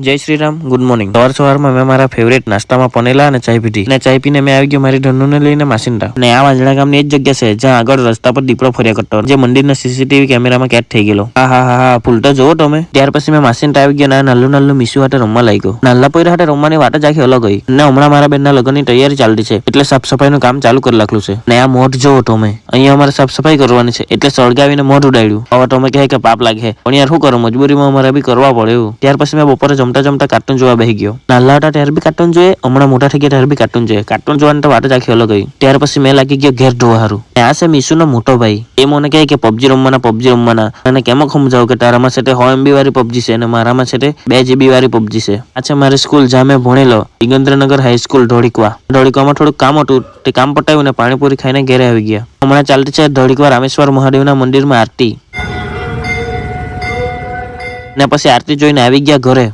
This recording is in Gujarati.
જય શ્રી રામ. Good morning. સવારમાં મેં મારા ફેવરેટ નાસ્તામાં પનેલા અને ચાય પીધી અને ચાય પીને મેં આવી ગયો મારી ધનુને લઈને માસિંડા. અને આ વાંજણા ગામની એ જ જગ્યા છે જ્યાં આગળ રસ્તા પર દીપડો ફર્યા કરતો જે મંદિરના સીસીટીવી કેમેરામાં કેદ થઈ ગયેલો. હા ફૂલ તો જોવો તમે. ત્યાર પછી મેં માસિંડા આવી ગયો અને નાલ્લું મીસુ હાથે રમવા લાગ્યો. નાલ્લા પોયરા હાથે રમવાની વાત જ આખી અલગ હોય. ને હમણાં મારા બેનના લગ્નની તૈયારી ચાલતી છે એટલે સાફ સફાઈનું કામ ચાલુ કરી નાખ્યું છે. ને આ મોઢ જોવો તમે. અહીંયા અમારે સાફ સફાઈ કરવાની છે એટલે સળગાવીને મોઢ ઉડાડ્યું. હવે તમે કહે કે પાપ લાગે પણ યાર શું કરો, મજબૂરીમાં અમારે બી કરવા પડે એવું. ત્યાર પછી મેં બપોરે જમતા કાર્ટૂન જોવા બેસી ગયો. નાલ્લા હતા ત્યારે બી કાર્ટૂન જોઈએ, હમણાં મોટા થઈ ગયા ત્યારે બી કાર્ટૂન જોઈએ. કાર્ટૂન જોવાની તો વાત જ આખી અલગ હોય. ત્યાર પછી મેં લાગી ગયો ઘેર ધોવા હારું. આ છે મીસુનો મોટો ભાઈ. એ મને કહે કે પબજી રમવાના અને કેમ સમજાવું કે તારામાં છે તે 100 MB વાળી પબજી છે અને મારામાં છે તે 2 GB વાળી પબજી છે. આ છે મારી સ્કૂલ જ્યાં મેં ભણેલો, દિગંદ્રનગર હાઈસ્કૂલ ધોળીકવામાં થોડુંક કામ હતું, તે કામ પટાવ્યું ને પાણીપુરી ખાઈને ઘેરે આવી ગયા. હમણાં ચાલતી છે ધોળીકવા રામેશ્વર મહાદેવના મંદિરમાં આરતી. ને પછી આરતી જોઈને આવી ગયા ઘરે.